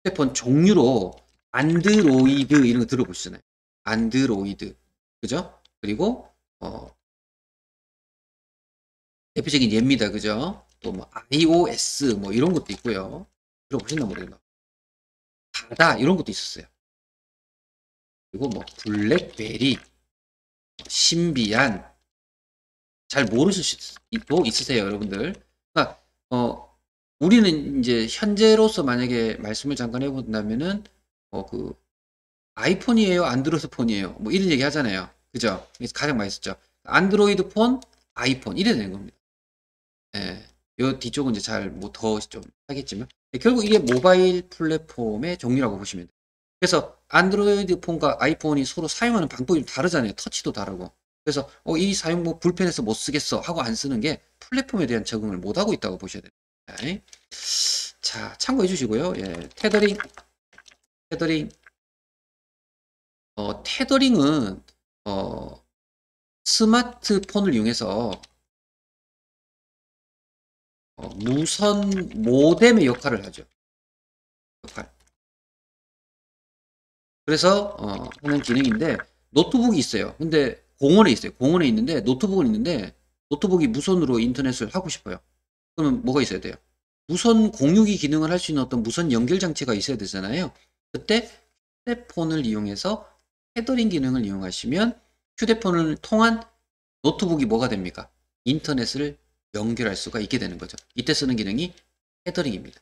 휴대폰 종류로 안드로이드 이런 거 들어보시잖아요. 안드로이드. 그죠? 그리고 대표적인 예입니다. 그죠? 또 뭐 iOS 뭐 이런 것도 있고요. 들어보셨나 모르겠나. 바다 이런 것도 있었어요. 그리고 뭐 블랙베리, 신비안 잘 모르실 수도 있으세요, 여러분들. 그러니까 우리는 이제 현재로서 만약에 말씀을 잠깐 해본다면은 그 아이폰이에요, 안드로이드 폰이에요, 뭐 이런 얘기 하잖아요. 그죠? 그래서 가장 많이 썼죠. 안드로이드 폰, 아이폰 이래 되는 겁니다. 예. 요 뒤쪽은 이제 잘 뭐 더 좀 하겠지만 결국 이게 모바일 플랫폼의 종류라고 보시면 돼요. 그래서 안드로이드 폰과 아이폰이 서로 사용하는 방법이 좀 다르잖아요. 터치도 다르고. 그래서 이 사용 뭐 불편해서 못 쓰겠어 하고 안 쓰는 게 플랫폼에 대한 적응을 못 하고 있다고 보셔야 됩니다. 예. 자, 참고해 주시고요. 예. 테더링. 테더링은 스마트폰을 이용해서 무선 모뎀의 역할을 하죠. 역할. 그래서 하는 기능인데 노트북이 있어요. 근데 공원에 있어요. 공원에 있는데 노트북은 있는데 노트북이 무선으로 인터넷을 하고 싶어요. 그러면 뭐가 있어야 돼요? 무선 공유기 기능을 할 수 있는 어떤 무선 연결 장치가 있어야 되잖아요. 그때 휴대폰을 이용해서 테더링 기능을 이용하시면 휴대폰을 통한 노트북이 뭐가 됩니까? 인터넷을 연결할 수가 있게 되는 거죠. 이때 쓰는 기능이 테더링입니다.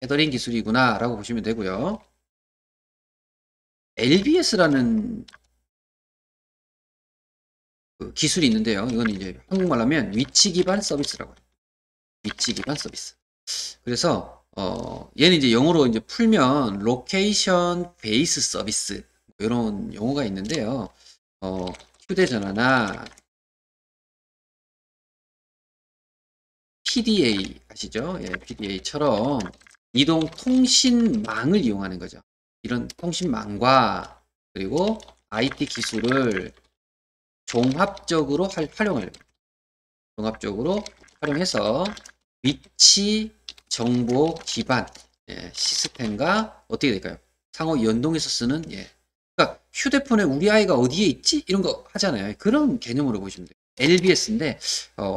테더링 기술이구나 라고 보시면 되고요. LBS라는 그 기술이 있는데요. 이건 이제 한국말로 하면 위치 기반 서비스라고 해요. 위치 기반 서비스. 그래서 얘는 이제 영어로 이제 풀면 로케이션 베이스 서비스 이런 용어가 있는데요. 휴대전화나 PDA 아시죠? 예, PDA처럼 이동 통신망을 이용하는 거죠. 이런 통신망과 그리고 IT 기술을 종합적으로 종합적으로 활용해서 위치 정보 기반 시스템과 어떻게 될까요? 상호 연동해서 쓰는 그러니까 휴대폰에 우리 아이가 어디에 있지? 이런 거 하잖아요. 그런 개념으로 보시면 돼요. LBS인데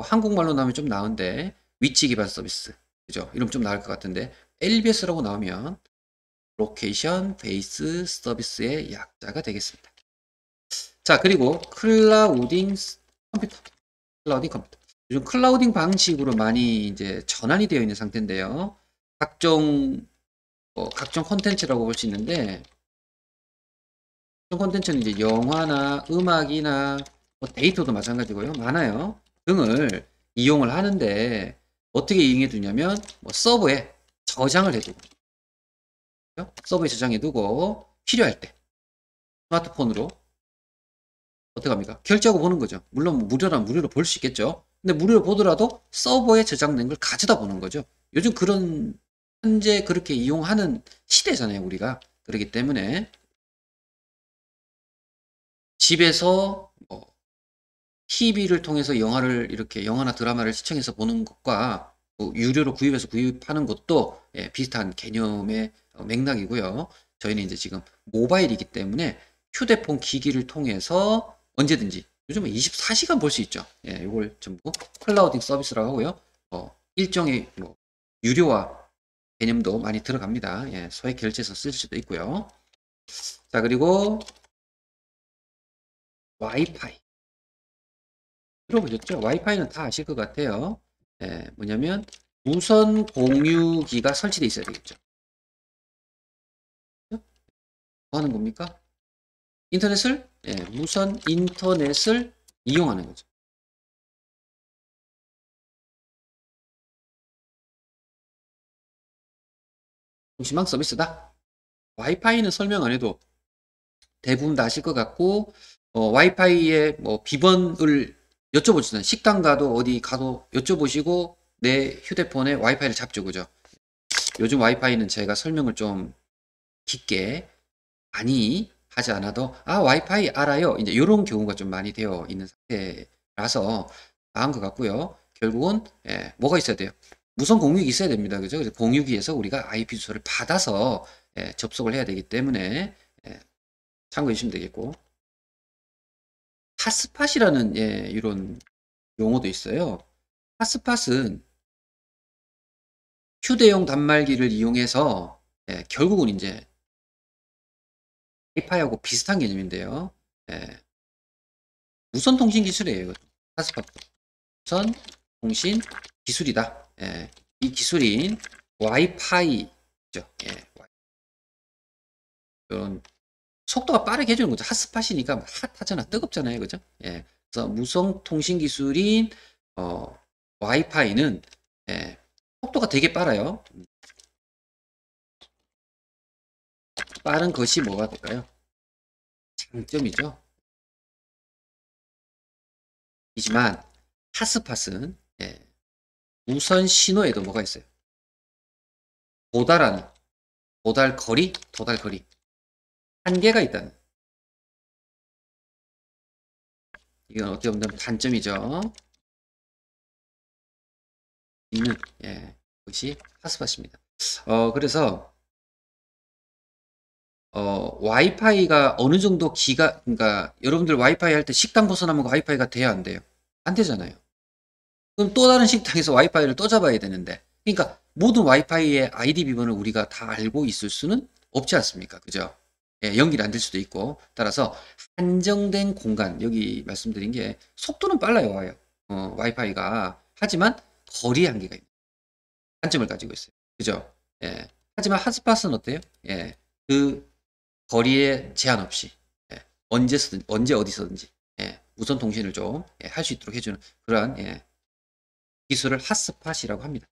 한국말로 나오면 좀 나은데 위치 기반 서비스 그죠? 이러면 좀 나을 것 같은데 LBS라고 나오면 로케이션 베이스 서비스의 약자가 되겠습니다. 자, 그리고 컴퓨터. 클라우딩 컴퓨터. 요즘 클라우딩 방식으로 많이 이제 전환이 되어 있는 상태인데요. 각종 콘텐츠라고 볼 수 있는데, 콘텐츠는 이제 영화나 음악이나 뭐 데이터도 마찬가지고요. 많아요. 등을 이용을 하는데, 어떻게 이용해 두냐면, 뭐 서버에 저장을 해두고, 서버에 저장해 두고, 필요할 때, 스마트폰으로 어떻게 합니까? 결제하고 보는 거죠. 물론 무료라면 무료로 볼 수 있겠죠. 근데 무료로 보더라도 서버에 저장된 걸 가져다 보는 거죠. 요즘 현재 그렇게 이용하는 시대잖아요, 우리가. 그렇기 때문에 집에서 뭐 TV를 통해서 영화나 드라마를 시청해서 보는 것과 뭐 유료로 구입해서 구입하는 것도 비슷한 개념의 맥락이고요. 저희는 이제 지금 모바일이기 때문에 휴대폰 기기를 통해서 언제든지 요즘은 24시간 볼 수 있죠. 이걸 전부 클라우딩 서비스라고 하고요. 일종의 뭐 유료화 개념도 많이 들어갑니다. 소액 결제해서 쓸 수도 있고요. 자, 그리고 와이파이. 들어보셨죠? 와이파이는 다 아실 것 같아요. 뭐냐면 무선 공유기가 설치되어 있어야 되겠죠. 뭐 하는 겁니까? 무선 인터넷을 이용하는 거죠. 통신망 서비스다. 와이파이는 설명 안 해도 대부분 다 아실 것 같고, 와이파이의 뭐 비번을 여쭤보시잖아요. 식당 가도 어디 가도 여쭤보시고 내 휴대폰에 와이파이를 잡죠. 그죠? 요즘 와이파이는 제가 설명을 좀 깊게 많이 하지 않아도 와이파이 알아요. 이제 이런 경우가 좀 많이 되어 있는 상태라서 나은 것 같고요. 결국은 뭐가 있어야 돼요? 무선 공유기 있어야 됩니다. 그죠? 그래서 공유기에서 우리가 IP 주소를 받아서 접속을 해야 되기 때문에 참고해 주시면 되겠고. 핫스팟이라는 이런 용어도 있어요. 핫스팟은 휴대용 단말기를 이용해서 결국은 이제 와이파이하고 비슷한 개념인데요. 무선 통신 기술이에요. 핫스팟 무선 통신 기술이다. 이 기술인 와이파이죠. 이런 속도가 빠르게 해주는 거죠. 핫스팟이니까 핫하잖아, 뜨겁잖아요, 그죠? 그래서 무선 통신 기술인 와이파이는 속도가 되게 빠라요. 빠른 것이 뭐가 될까요? 장점이죠. 하지만 핫스팟은 무선 신호에도 뭐가 있어요? 도달하는 도달 거리 한계가 있다는, 이건 어떻게 보면 단점이죠. 있는 것이 핫스팟입니다. 그래서 와이파이가 어느 정도 그러니까 여러분들 와이파이 할 때 식당 벗어나면 와이파이가 돼야 안 돼요? 안 되잖아요. 그럼 또 다른 식당에서 와이파이를 또 잡아야 되는데, 그러니까 모든 와이파이의 아이디 비번을 우리가 다 알고 있을 수는 없지 않습니까? 그죠? 연결이 안 될 수도 있고, 따라서 한정된 공간, 여기 말씀드린 게 속도는 빨라요, 와이파이가. 하지만 거리 한계가 있는 단점을 가지고 있어요. 그죠? 하지만 핫스팟은 어때요? 그 거리에 제한 없이 언제 어디서든지 무선 통신을 좀 할 수 있도록 해주는 그러한 기술을 핫스팟이라고 합니다.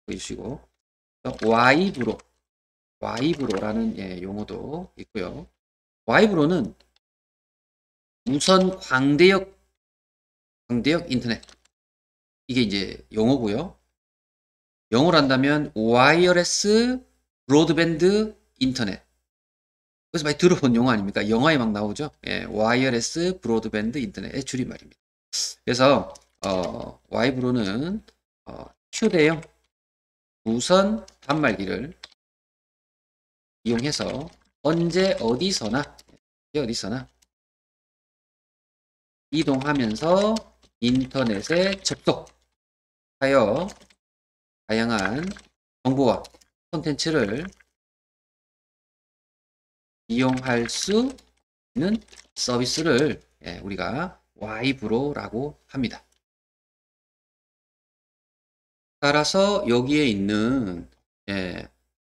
보여주시고 와이브로라는 용어도 있고요. 와이브로는 무선 광대역 인터넷, 이게 이제 용어고요. 영어로 한다면 와이어레스 브로드밴드 인터넷. 그래서 많이 들어본 용어 아닙니까? 영화에 막 나오죠. 와이어레스 브로드밴드 인터넷의 줄임말입니다. 그래서 와이브로는 휴대용 무선 단말기를 이용해서 언제 어디서나 이동하면서 인터넷에 접속하여 다양한 정보와 콘텐츠를 이용할 수 있는 서비스를 우리가 와이브로라고 합니다. 따라서 여기에 있는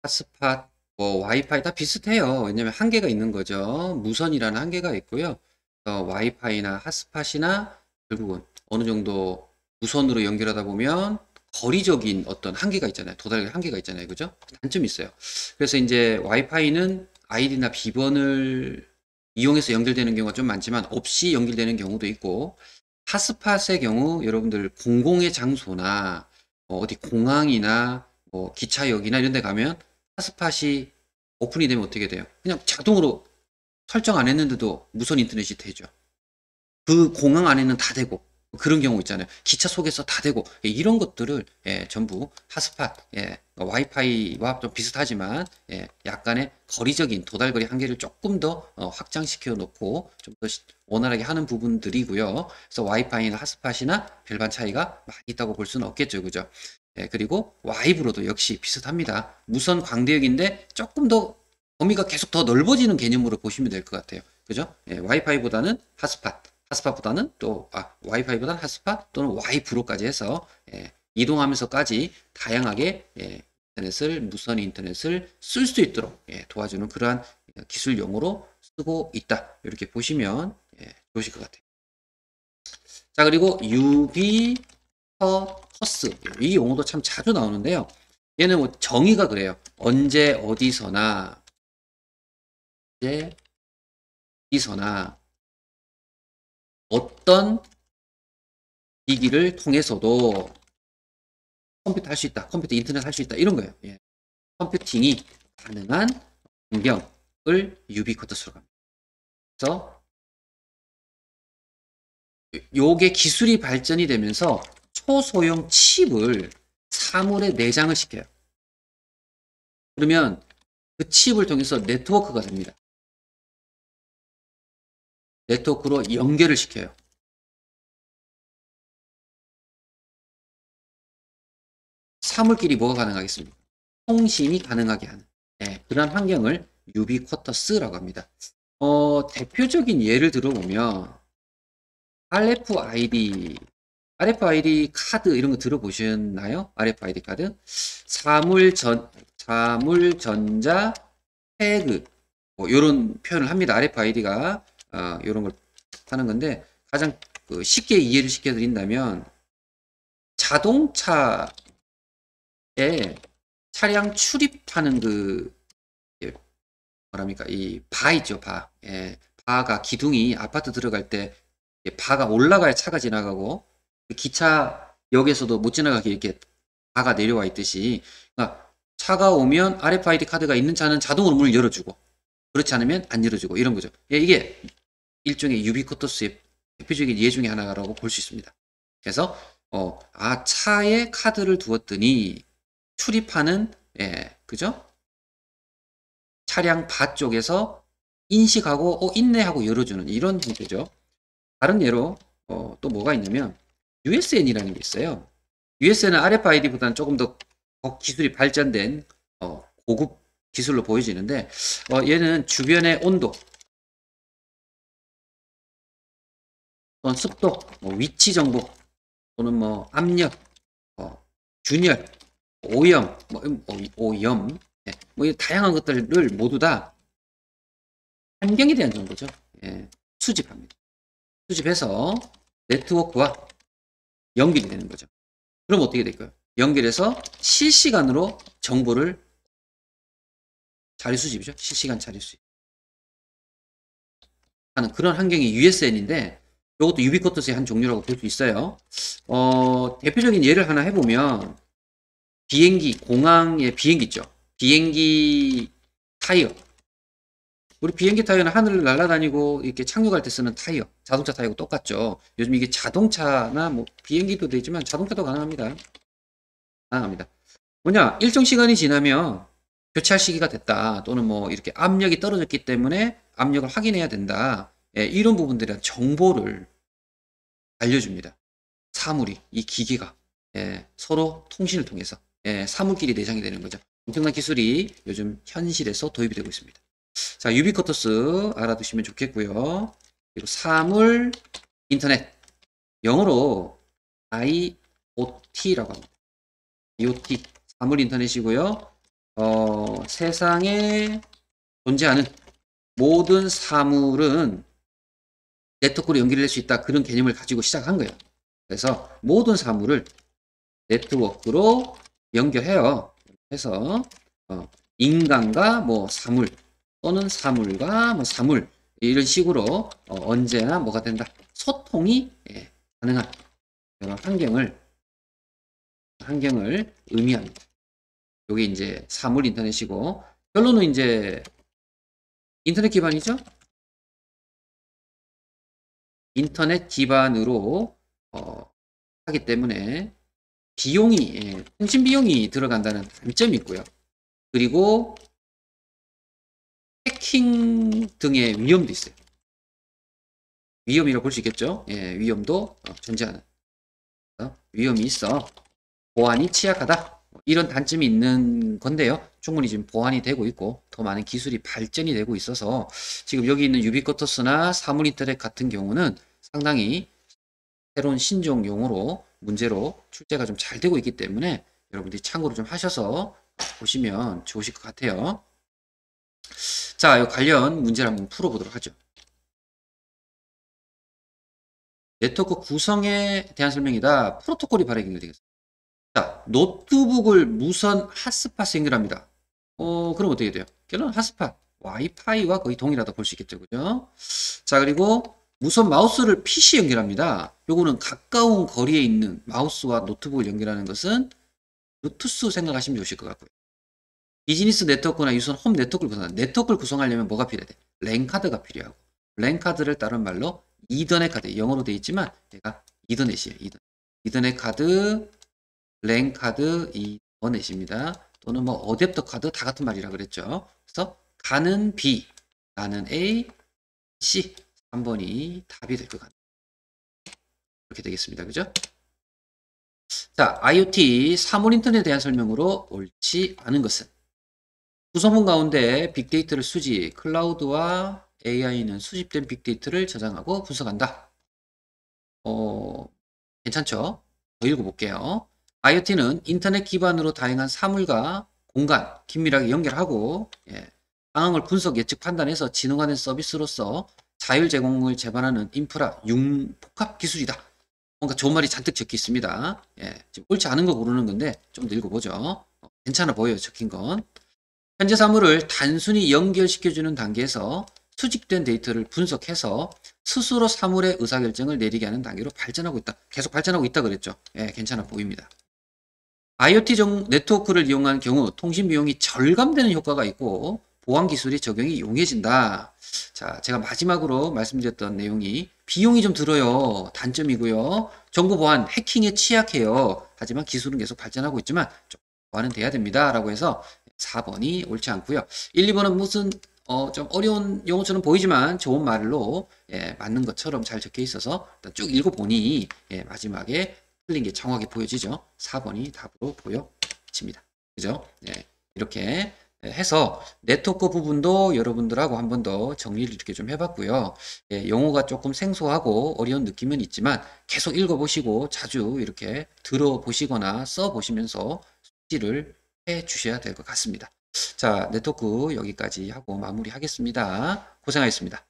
핫스팟, 와이파이 다 비슷해요. 왜냐면 한계가 있는 거죠. 무선이라는 한계가 있고요. 와이파이나 핫스팟이나 결국은 어느 정도 무선으로 연결하다 보면 거리적인 어떤 한계가 있잖아요. 도달 한계가 있잖아요. 그죠? 단점이 있어요. 그래서 이제 와이파이는 아이디나 비번을 이용해서 연결되는 경우가 좀 많지만 없이 연결되는 경우도 있고, 핫스팟의 경우 여러분들 공공의 장소나 어디 공항이나 뭐 기차역이나 이런 데 가면 핫스팟이 오픈이 되면 어떻게 돼요? 그냥 자동으로 설정 안 했는데도 무선 인터넷이 되죠. 그 공항 안에는 다 되고 그런 경우 있잖아요. 기차 속에서 다 되고 이런 것들을 전부 핫스팟, 와이파이와 좀 비슷하지만 약간의 거리적인 도달거리 한계를 조금 더 확장시켜 놓고 좀 더 원활하게 하는 부분들이고요. 그래서 와이파이나 핫스팟이나 별반 차이가 많이 있다고 볼 수는 없겠죠, 그죠? 그리고 와이브로도 역시 비슷합니다. 무선 광대역인데 조금 더 범위가 계속 더 넓어지는 개념으로 보시면 될 것 같아요. 그죠? 와이파이보다는 핫스팟보다는 와이파이보다는 핫스팟 또는 와이프로까지 해서 이동하면서까지 다양하게 무선 인터넷을 쓸 수 있도록 도와주는 그러한 기술 용어로 쓰고 있다. 이렇게 보시면 좋으실 것 같아요. 자, 그리고 유비터커스, 이 용어도 참 자주 나오는데요. 얘는 뭐 정의가 그래요. 언제 어디서나 어떤 기기를 통해서도 컴퓨터 할 수 있다, 컴퓨터 인터넷 할 수 있다, 이런 거예요. 컴퓨팅이 가능한 환경을 유비쿼터스로 합니다. 그래서 요게 기술이 발전이 되면서 초소형 칩을 사물에 내장을 시켜요. 그러면 그 칩을 통해서 네트워크가 됩니다. 네트워크로 연결을 시켜요. 사물끼리 뭐가 가능하겠습니까? 통신이 가능하게 하는 그런 환경을 유비쿼터스라고 합니다. 대표적인 예를 들어보면 RFID 카드 이런 거 들어보셨나요? RFID 카드? 사물전자 태그 뭐 이런 표현을 합니다. RFID가 이런 걸 하는 건데 가장 쉽게 이해를 시켜드린다면 자동차에 차량 출입하는 뭐랍니까 이 바 있죠 바. 바가 기둥이 아파트 들어갈 때 바가 올라가야 차가 지나가고 기차역에서도 못 지나가게 이렇게 바가 내려와 있듯이 그러니까 차가 오면 RFID 카드가 있는 차는 자동으로 문을 열어주고 그렇지 않으면 안 열어주고 이런 거죠. 이게 일종의 유비쿼터스의 대표적인 예 중에 하나라고 볼 수 있습니다. 그래서 차에 카드를 두었더니 출입하는 그죠? 차량 바 쪽에서 인식하고 있네 하고 열어주는 이런 형태죠. 다른 예로 또 뭐가 있냐면 USN이라는 게 있어요. USN은 RFID보다는 조금 더 기술이 발전된 고급 기술로 보여지는데 얘는 주변의 온도 또는 습도, 위치 정보 또는 뭐 압력, 균열, 오염, 오염, 뭐 다양한 것들을 모두 다 환경에 대한 정보죠. 수집합니다. 수집해서 네트워크와 연결이 되는 거죠. 그럼 어떻게 될까요? 연결해서 실시간으로 정보를 자료 수집이죠. 실시간 자료 수집 하는 그런 환경이 USN인데 이것도 유비쿼터스의 한 종류라고 볼 수 있어요. 대표적인 예를 하나 해보면 비행기, 공항의 비행기 있죠. 비행기 타이어. 우리 비행기 타이어는 하늘을 날아다니고 이렇게 착륙할 때 쓰는 타이어. 자동차 타이어하고 똑같죠. 요즘 이게 자동차나 뭐 비행기도 되지만 자동차도 가능합니다. 가능합니다. 뭐냐, 일정 시간이 지나면 교체할 시기가 됐다. 또는 뭐 이렇게 압력이 떨어졌기 때문에 압력을 확인해야 된다. 이런 부분들에 대한 정보를 알려줍니다. 사물이, 이 기계가 서로 통신을 통해서 사물끼리 내장이 되는 거죠. 엄청난 기술이 요즘 현실에서 도입이 되고 있습니다. 자, 유비쿼터스 알아두시면 좋겠고요. 그리고 사물 인터넷, 영어로 IoT라고 합니다. IoT, 사물 인터넷이고요. 세상에 존재하는 모든 사물은 네트워크로 연결될 수 있다. 그런 개념을 가지고 시작한 거예요. 그래서 모든 사물을 네트워크로 연결해요. 해서 인간과 뭐 사물 또는 사물과 뭐 사물 이런 식으로 언제나 뭐가 된다. 소통이 가능한 그런 환경을 의미합니다. 이게 이제 사물 인터넷이고 결론은 이제 인터넷 기반이죠. 인터넷 기반으로 하기 때문에 비용이 통신 비용이 들어간다는 단점이 있고요. 그리고 해킹 등의 위험도 있어요. 위험이라고 볼 수 있겠죠. 위험도 존재하는 위험이 있어 보안이 취약하다. 이런 단점이 있는 건데요. 충분히 지금 보완이 되고 있고 더 많은 기술이 발전이 되고 있어서 지금 여기 있는 유비쿼터스나 사물 인터넷 같은 경우는 상당히 새로운 신종 용어로 문제로 출제가 좀 잘 되고 있기 때문에 여러분들이 참고를 좀 하셔서 보시면 좋으실 것 같아요. 자, 이 관련 문제를 한번 풀어보도록 하죠. 네트워크 구성에 대한 설명이다. 프로토콜이 바로 연결되겠습니다. 자, 노트북을 무선 핫스팟에 연결합니다. 그럼 어떻게 돼요? 결론 핫스팟, 와이파이와 거의 동일하다 볼 수 있겠죠. 그죠? 자, 그리고 무선 마우스를 PC에 연결합니다. 요거는 가까운 거리에 있는 마우스와 노트북을 연결하는 것은 블루투스 생각하시면 좋으실 것 같고요. 비즈니스 네트워크나 유선 홈 네트워크를 구성하려면 뭐가 필요해? 랜 카드가 필요하고 랜 카드를 다른 말로 이더넷 카드, 영어로 되어 있지만 얘가 이더넷이에요. 이더넷 카드 랜 카드 2번 넷입니다. 또는 뭐 어댑터 카드 다 같은 말이라 그랬죠. 그래서 가는 B, 나는 A, C 3번이 답이 될 것 같아요. 이렇게 되겠습니다. 그죠? 자, IoT 사물 인터넷에 대한 설명으로 옳지 않은 것은 구성문 가운데 빅데이터를 수집, 클라우드와 AI는 수집된 빅데이터를 저장하고 분석한다. 괜찮죠? 더 읽어볼게요. IoT는 인터넷 기반으로 다양한 사물과 공간, 긴밀하게 연결하고 상황을 분석, 예측, 판단해서 지능화된 서비스로서 자율 제공을 제반하는 인프라 융복합 기술이다. 뭔가 좋은 말이 잔뜩 적혀 있습니다. 지금 옳지 않은 거 고르는 건데 좀 더 읽어보죠. 괜찮아 보여요, 적힌 건. 현재 사물을 단순히 연결시켜주는 단계에서 수집된 데이터를 분석해서 스스로 사물의 의사결정을 내리게 하는 단계로 발전하고 있다. 계속 발전하고 있다 그랬죠. 괜찮아 보입니다. IoT 네트워크를 이용한 경우 통신 비용이 절감되는 효과가 있고 보안 기술의 적용이 용이해진다. 자, 제가 마지막으로 말씀드렸던 내용이 비용이 좀 들어요. 단점이고요. 정보 보안, 해킹에 취약해요. 하지만 기술은 계속 발전하고 있지만 좀 보완은 돼야 됩니다. 라고 해서 4번이 옳지 않고요. 1, 2번은 무슨 좀 어려운 용어처럼 보이지만 좋은 말로 맞는 것처럼 잘 적혀 있어서 일단 쭉 읽어보니 마지막에 틀린 게 정확히 보여지죠. 4번이 답으로 보여집니다. 그죠? 이렇게 해서 네트워크 부분도 여러분들하고 한 번 더 정리를 이렇게 좀 해봤고요. 용어가 조금 생소하고 어려운 느낌은 있지만 계속 읽어보시고 자주 이렇게 들어보시거나 써보시면서 숙지를 해 주셔야 될 것 같습니다. 자, 네트워크 여기까지 하고 마무리하겠습니다. 고생하셨습니다.